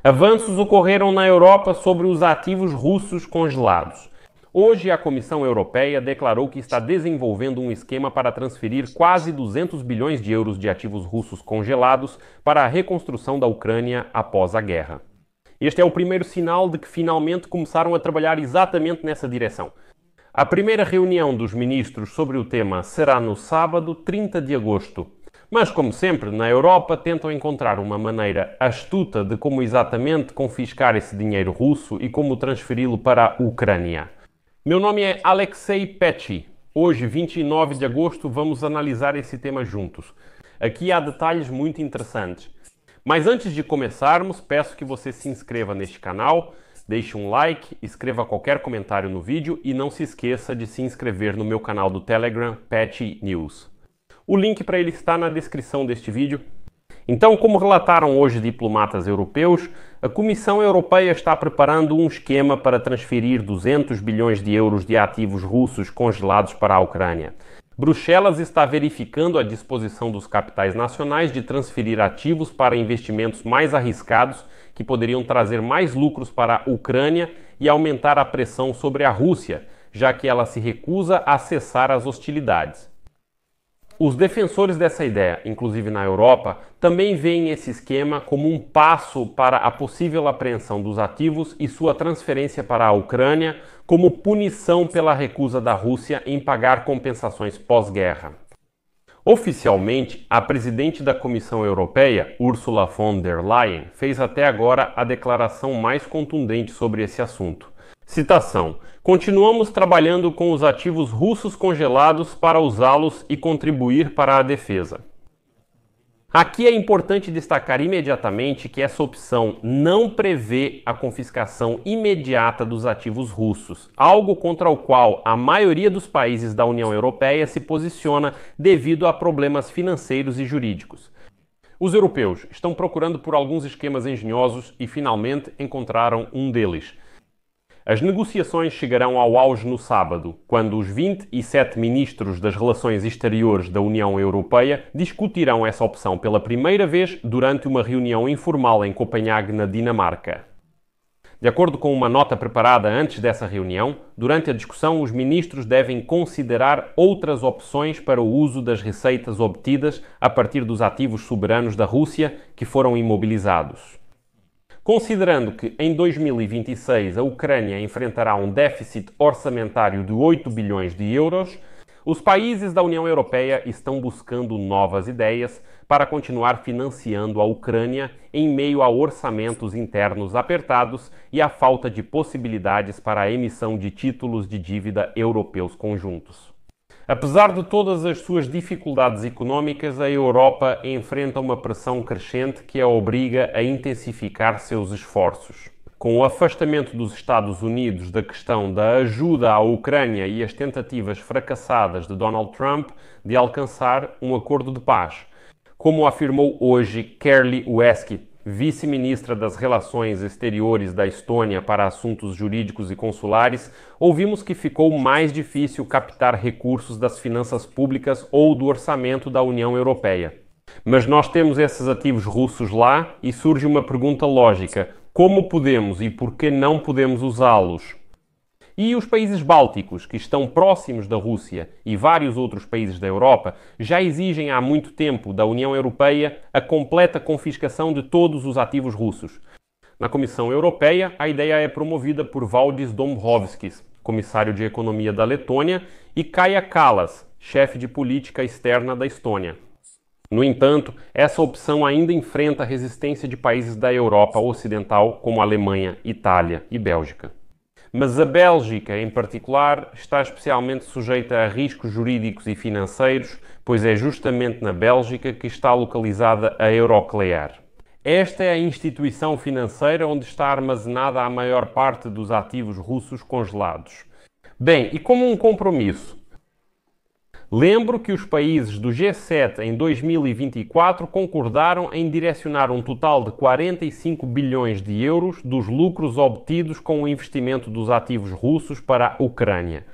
Avanços ocorreram na Europa sobre os ativos russos congelados. Hoje, a Comissão Europeia declarou que está desenvolvendo um esquema para transferir quase 200 bilhões de euros de ativos russos congelados para a reconstrução da Ucrânia após a guerra. Este é o primeiro sinal de que finalmente começaram a trabalhar exatamente nessa direção. A primeira reunião dos ministros sobre o tema será no sábado, 30 de agosto. Mas, como sempre, na Europa tentam encontrar uma maneira astuta de como exatamente confiscar esse dinheiro russo e como transferi-lo para a Ucrânia. Meu nome é Alexei Petchy. Hoje, 29 de agosto, vamos analisar esse tema juntos. Aqui há detalhes muito interessantes. Mas antes de começarmos, peço que você se inscreva neste canal, deixe um like, escreva qualquer comentário no vídeo e não se esqueça de se inscrever no meu canal do Telegram, Petchy News. O link para ele está na descrição deste vídeo. Então, como relataram hoje diplomatas europeus, a Comissão Europeia está preparando um esquema para transferir 200 bilhões de euros de ativos russos congelados para a Ucrânia. Bruxelas está verificando a disposição dos capitais nacionais de transferir ativos para investimentos mais arriscados que poderiam trazer mais lucros para a Ucrânia e aumentar a pressão sobre a Rússia, já que ela se recusa a cessar as hostilidades. Os defensores dessa ideia, inclusive na Europa, também veem esse esquema como um passo para a possível apreensão dos ativos e sua transferência para a Ucrânia como punição pela recusa da Rússia em pagar compensações pós-guerra. Oficialmente, a presidente da Comissão Europeia, Ursula von der Leyen, fez até agora a declaração mais contundente sobre esse assunto. Citação: "Continuamos trabalhando com os ativos russos congelados para usá-los e contribuir para a defesa." Aqui é importante destacar imediatamente que essa opção não prevê a confiscação imediata dos ativos russos, algo contra o qual a maioria dos países da União Europeia se posiciona devido a problemas financeiros e jurídicos. Os europeus estão procurando por alguns esquemas engenhosos e finalmente encontraram um deles. As negociações chegarão ao auge no sábado, quando os 27 ministros das Relações Exteriores da União Europeia discutirão essa opção pela primeira vez durante uma reunião informal em Copenhague, na Dinamarca. De acordo com uma nota preparada antes dessa reunião, durante a discussão os ministros devem considerar outras opções para o uso das receitas obtidas a partir dos ativos soberanos da Rússia que foram imobilizados. Considerando que em 2026 a Ucrânia enfrentará um déficit orçamentário de 8 bilhões de euros, os países da União Europeia estão buscando novas ideias para continuar financiando a Ucrânia em meio a orçamentos internos apertados e à falta de possibilidades para a emissão de títulos de dívida europeus conjuntos. Apesar de todas as suas dificuldades económicas, a Europa enfrenta uma pressão crescente que a obriga a intensificar seus esforços. Com o afastamento dos Estados Unidos da questão da ajuda à Ucrânia e as tentativas fracassadas de Donald Trump de alcançar um acordo de paz, como afirmou hoje Kerli Ueski, vice-ministra das Relações Exteriores da Estônia para Assuntos Jurídicos e Consulares, ouvimos que ficou mais difícil captar recursos das finanças públicas ou do orçamento da União Europeia. Mas nós temos esses ativos russos lá e surge uma pergunta lógica: como podemos e por que não podemos usá-los? E os países bálticos, que estão próximos da Rússia, e vários outros países da Europa, já exigem há muito tempo da União Europeia a completa confiscação de todos os ativos russos. Na Comissão Europeia, a ideia é promovida por Valdis Dombrovskis, comissário de Economia da Letônia, e Kaja Kallas, chefe de política externa da Estônia. No entanto, essa opção ainda enfrenta a resistência de países da Europa Ocidental, como Alemanha, Itália e Bélgica. Mas a Bélgica, em particular, está especialmente sujeita a riscos jurídicos e financeiros, pois é justamente na Bélgica que está localizada a Euroclear. Esta é a instituição financeira onde está armazenada a maior parte dos ativos russos congelados. Bem, e como um compromisso? Lembro que os países do G7 em 2024 concordaram em direcionar um total de 45 bilhões de euros dos lucros obtidos com o investimento dos ativos russos para a Ucrânia.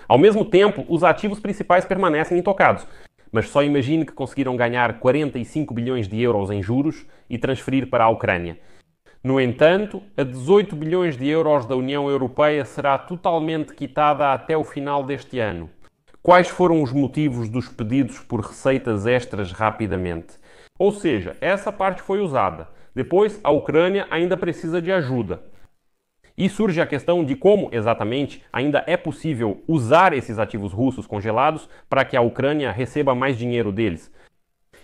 Ao mesmo tempo, os ativos principais permanecem intocados. Mas só imagine que conseguiram ganhar 45 bilhões de euros em juros e transferir para a Ucrânia. No entanto, a 18 bilhões de euros da União Europeia será totalmente quitada até o final deste ano. Quais foram os motivos dos pedidos por receitas extras rapidamente? Ou seja, essa parte foi usada. Depois, a Ucrânia ainda precisa de ajuda. E surge a questão de como, exatamente, ainda é possível usar esses ativos russos congelados para que a Ucrânia receba mais dinheiro deles.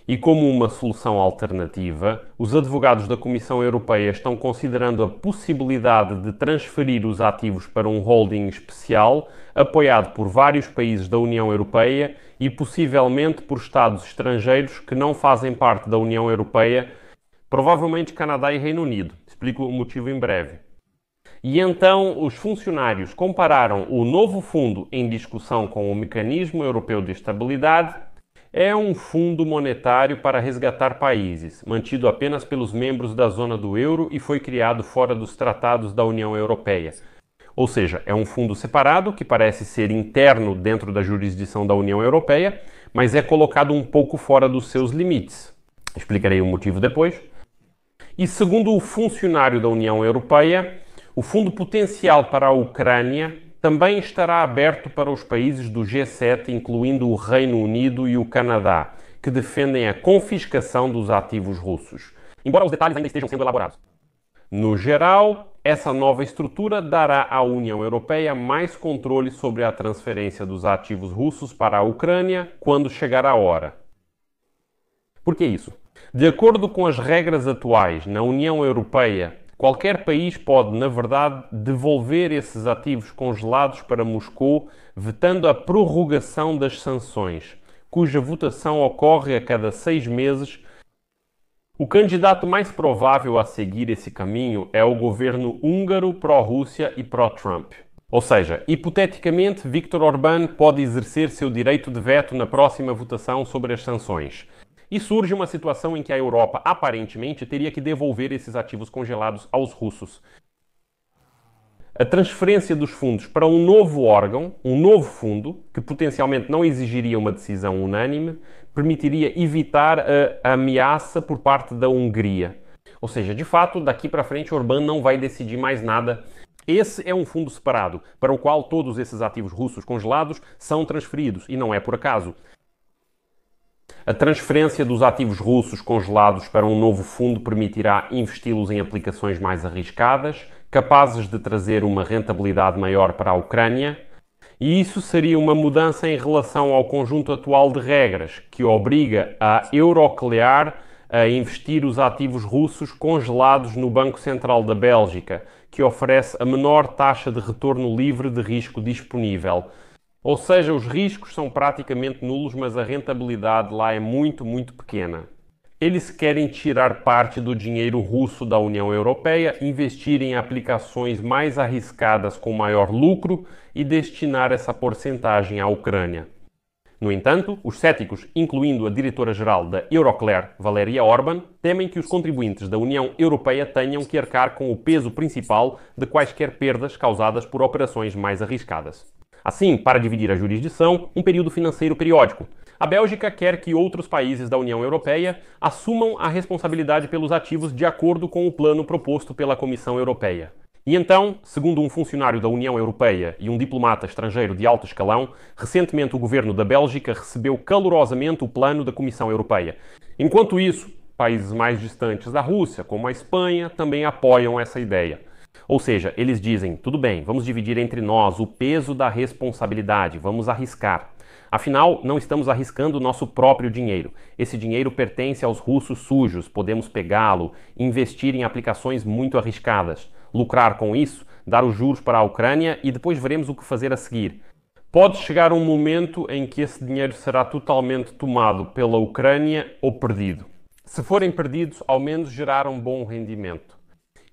E como uma solução alternativa, os advogados da Comissão Europeia estão considerando a possibilidade de transferir os ativos para um holding especial, apoiado por vários países da União Europeia e possivelmente por Estados estrangeiros que não fazem parte da União Europeia, provavelmente Canadá e Reino Unido. Explico o motivo em breve. E então os funcionários compararam o novo fundo em discussão com o Mecanismo Europeu de Estabilidade. É um fundo monetário para resgatar países, mantido apenas pelos membros da zona do euro e foi criado fora dos tratados da União Europeia. Ou seja, é um fundo separado que parece ser interno dentro da jurisdição da União Europeia, mas é colocado um pouco fora dos seus limites. Explicarei o motivo depois. E segundo o funcionário da União Europeia, o fundo potencial para a Ucrânia também estará aberto para os países do G7, incluindo o Reino Unido e o Canadá, que defendem a confiscação dos ativos russos, embora os detalhes ainda estejam sendo elaborados. No geral, essa nova estrutura dará à União Europeia mais controle sobre a transferência dos ativos russos para a Ucrânia quando chegar a hora. Por que isso? De acordo com as regras atuais na União Europeia, qualquer país pode, na verdade, devolver esses ativos congelados para Moscou, vetando a prorrogação das sanções, cuja votação ocorre a cada 6 meses. O candidato mais provável a seguir esse caminho é o governo húngaro pró-Rússia e pró-Trump. Ou seja, hipoteticamente, Viktor Orbán pode exercer seu direito de veto na próxima votação sobre as sanções. E surge uma situação em que a Europa, aparentemente, teria que devolver esses ativos congelados aos russos. A transferência dos fundos para um novo órgão, um novo fundo, que potencialmente não exigiria uma decisão unânime, permitiria evitar a ameaça por parte da Hungria. Ou seja, de fato, daqui para frente, Orbán não vai decidir mais nada. Esse é um fundo separado, para o qual todos esses ativos russos congelados são transferidos, e não é por acaso. A transferência dos ativos russos congelados para um novo fundo permitirá investi-los em aplicações mais arriscadas, capazes de trazer uma rentabilidade maior para a Ucrânia, e isso seria uma mudança em relação ao conjunto atual de regras, que obriga a Euroclear a investir os ativos russos congelados no Banco Central da Bélgica, que oferece a menor taxa de retorno livre de risco disponível. Ou seja, os riscos são praticamente nulos, mas a rentabilidade lá é muito pequena. Eles querem tirar parte do dinheiro russo da União Europeia, investir em aplicações mais arriscadas com maior lucro e destinar essa porcentagem à Ucrânia. No entanto, os céticos, incluindo a diretora-geral da Euroclear, Valéria Orbán, temem que os contribuintes da União Europeia tenham que arcar com o peso principal de quaisquer perdas causadas por operações mais arriscadas. Assim, para dividir a jurisdição, um período financeiro periódico. A Bélgica quer que outros países da União Europeia assumam a responsabilidade pelos ativos de acordo com o plano proposto pela Comissão Europeia. E então, segundo um funcionário da União Europeia e um diplomata estrangeiro de alto escalão, recentemente o governo da Bélgica recebeu calorosamente o plano da Comissão Europeia. Enquanto isso, países mais distantes da Rússia, como a Espanha, também apoiam essa ideia. Ou seja, eles dizem, tudo bem, vamos dividir entre nós o peso da responsabilidade, vamos arriscar. Afinal, não estamos arriscando o nosso próprio dinheiro. Esse dinheiro pertence aos russos sujos, podemos pegá-lo, investir em aplicações muito arriscadas, lucrar com isso, dar os juros para a Ucrânia e depois veremos o que fazer a seguir. Pode chegar um momento em que esse dinheiro será totalmente tomado pela Ucrânia ou perdido. Se forem perdidos, ao menos gerar um bom rendimento.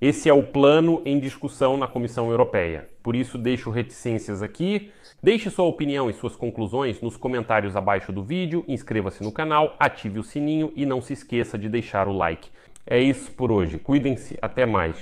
Esse é o plano em discussão na Comissão Europeia. Por isso, deixo reticências aqui. Deixe sua opinião e suas conclusões nos comentários abaixo do vídeo, inscreva-se no canal, ative o sininho e não se esqueça de deixar o like. É isso por hoje. Cuidem-se. Até mais.